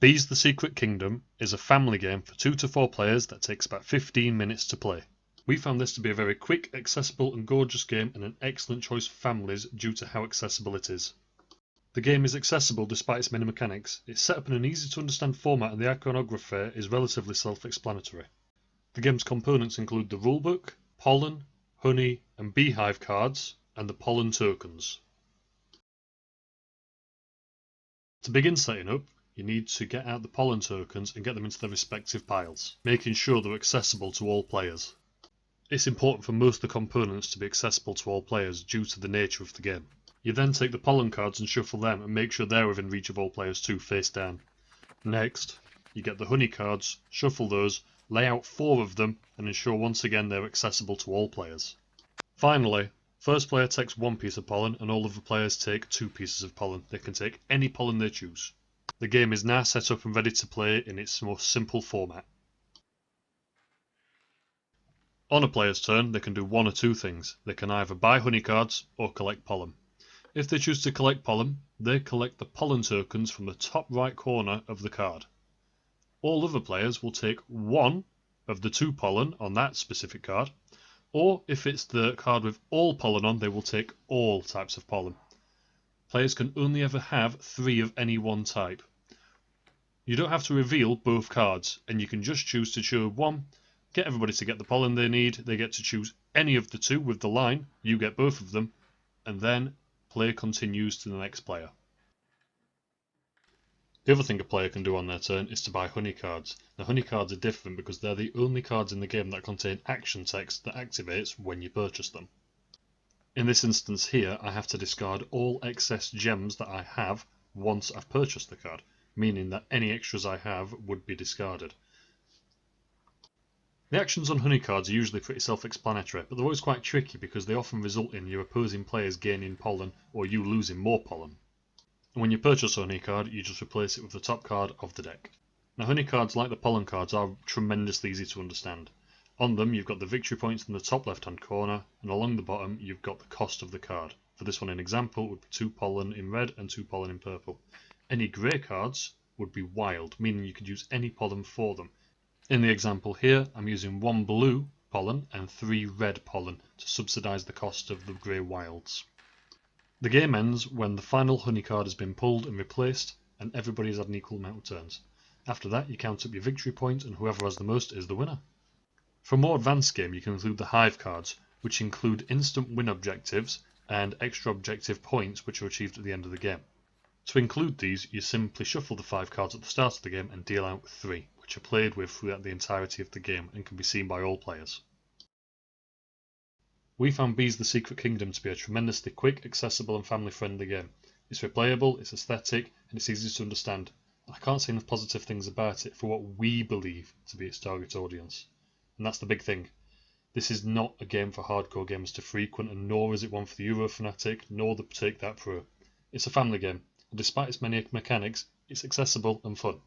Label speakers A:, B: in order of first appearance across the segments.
A: Bees the Secret Kingdom is a family game for 2 to 4 players that takes about 15 minutes to play. We found this to be a very quick, accessible and gorgeous game and an excellent choice for families due to how accessible it is. The game is accessible despite its many mechanics. It's set up in an easy to understand format and the iconography is relatively self-explanatory. The game's components include the rulebook, pollen, honey and beehive cards, and the pollen tokens. To begin setting up, you need to get out the pollen tokens and get them into their respective piles, making sure they're accessible to all players. It's important for most of the components to be accessible to all players due to the nature of the game. You then take the pollen cards and shuffle them and make sure they're within reach of all players too, face down. Next, you get the honey cards, shuffle those, lay out 4 of them and ensure once again they're accessible to all players. Finally, first player takes 1 piece of pollen and all of the players take 2 pieces of pollen. They can take any pollen they choose. The game is now set up and ready to play in its most simple format. On a player's turn, they can do 1 or 2 things. They can either buy honey cards or collect pollen. If they choose to collect pollen, they collect the pollen tokens from the top right corner of the card. All other players will take 1 of the 2 pollen on that specific card, or if it's the card with all pollen on, they will take all types of pollen. Players can only ever have 3 of any one type. You don't have to reveal both cards, and you can just choose to show 1, get everybody to get the pollen they need, they get to choose any of the 2 with the line, you get both of them, and then play continues to the next player. The other thing a player can do on their turn is to buy honey cards. Now honey cards are different because they're the only cards in the game that contain action text that activates when you purchase them. In this instance here, I have to discard all excess gems that I have once I've purchased the card, meaning that any extras I have would be discarded. The actions on honey cards are usually pretty self-explanatory, but they're always quite tricky because they often result in your opposing players gaining pollen or you losing more pollen. And when you purchase a honey card, you just replace it with the top card of the deck. Now honey cards, like the pollen cards, are tremendously easy to understand. On them you've got the victory points in the top left hand corner, and along the bottom you've got the cost of the card. For this one, an example would be 2 pollen in red and 2 pollen in purple. Any grey cards would be wild, meaning you could use any pollen for them. In the example here, I'm using 1 blue pollen and 3 red pollen to subsidise the cost of the grey wilds. The game ends when the final honey card has been pulled and replaced and everybody has had an equal amount of turns. After that you count up your victory points and whoever has the most is the winner. For a more advanced game you can include the hive cards, which include instant win objectives and extra objective points which are achieved at the end of the game. To include these, you simply shuffle the 5 cards at the start of the game and deal out 3, which are played with throughout the entirety of the game and can be seen by all players. We found Bees the Secret Kingdom to be a tremendously quick, accessible and family-friendly game. It's replayable, it's aesthetic, and it's easy to understand. And I can't say enough positive things about it for what we believe to be its target audience. And that's the big thing. This is not a game for hardcore gamers to frequent, and nor is it one for the Euro fanatic, nor the Take That Pro. It's a family game, and despite its many mechanics, it's accessible and fun.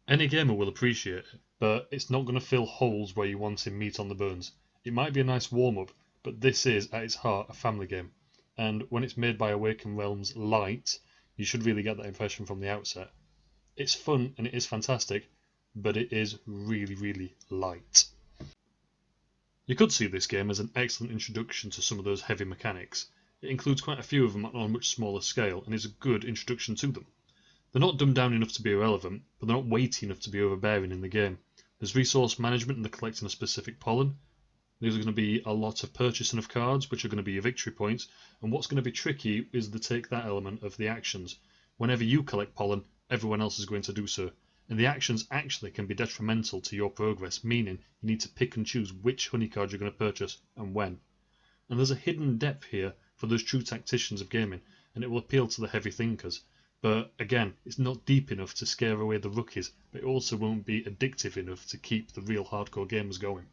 A: Any gamer will appreciate it, but it's not going to fill holes where you want meat on the bones. It might be a nice warm-up, but this is, at its heart, a family game. And when it's made by Awaken Realms Lite, you should really get that impression from the outset. It's fun and it is fantastic, but it is really, really light. You could see this game as an excellent introduction to some of those heavy mechanics. It includes quite a few of them on a much smaller scale, and is a good introduction to them. They're not dumbed down enough to be irrelevant, but they're not weighty enough to be overbearing in the game. There's resource management in the collecting of specific pollen. There's going to be a lot of purchasing of cards, which are going to be your victory points, and what's going to be tricky is the take that element of the actions. Whenever you collect pollen, everyone else is going to do so, and the actions actually can be detrimental to your progress, meaning you need to pick and choose which honey card you're going to purchase and when. And there's a hidden depth here for those true tacticians of gaming, and it will appeal to the heavy thinkers. But again, it's not deep enough to scare away the rookies, but it also won't be addictive enough to keep the real hardcore gamers going.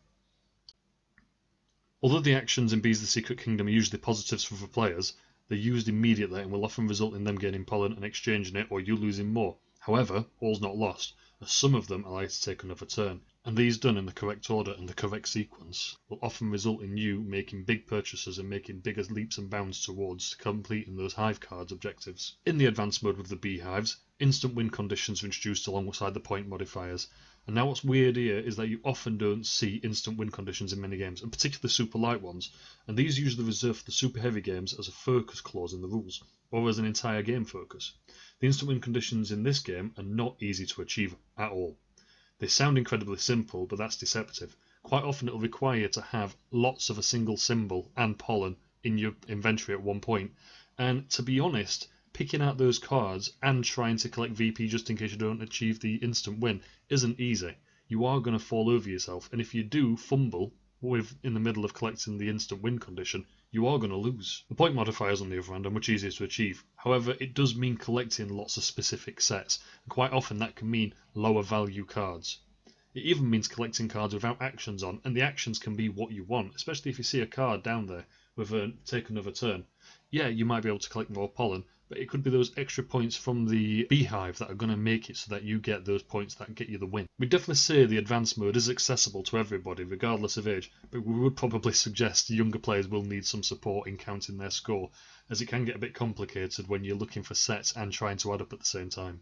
A: Although the actions in Bees the Secret Kingdom are usually positives for the players, they're used immediately and will often result in them gaining pollen and exchanging it or you losing more. However, all's not lost, as some of them allow you to take another turn, and these done in the correct order and the correct sequence will often result in you making big purchases and making bigger leaps and bounds towards completing those hive cards objectives. In the advanced mode with the beehives, Instant win conditions are introduced alongside the point modifiers. And now what's weird here is that you often don't see instant win conditions in many games, and particularly super light ones, and these are usually reserved for the super heavy games as a focus clause in the rules, or as an entire game focus. The instant win conditions in this game are not easy to achieve at all. They sound incredibly simple, but that's deceptive. Quite often it'll require you to have lots of a single symbol and pollen in your inventory at one point, and to be honest, picking out those cards and trying to collect VP just in case you don't achieve the instant win isn't easy. You are going to fall over yourself, and if you do fumble in the middle of collecting the instant win condition, you are going to lose. The point modifiers, on the other hand, are much easier to achieve. However, it does mean collecting lots of specific sets, and quite often that can mean lower value cards. It even means collecting cards without actions on, and the actions can be what you want, especially if you see a card down there with a take another turn. Yeah, you might be able to collect more pollen, but it could be those extra points from the beehive that are going to make it so that you get those points that get you the win. We'd definitely say the advanced mode is accessible to everybody, regardless of age, but we would probably suggest younger players will need some support in counting their score, as it can get a bit complicated when you're looking for sets and trying to add up at the same time.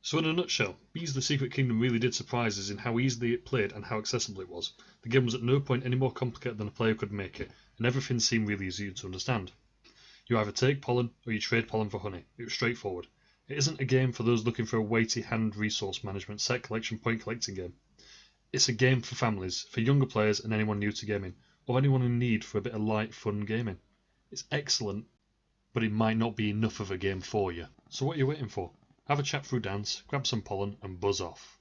A: So in a nutshell, Bees the Secret Kingdom really did surprise us in how easily it played and how accessible it was. The game was at no point any more complicated than a player could make it, and everything seemed really easy to understand. You either take pollen or you trade pollen for honey. It was straightforward. It isn't a game for those looking for a weighty hand resource management set collection point collecting game. It's a game for families, for younger players and anyone new to gaming, or anyone in need for a bit of light, fun gaming. It's excellent, but it might not be enough of a game for you. So what are you waiting for? Have a chat through dance, grab some pollen and buzz off.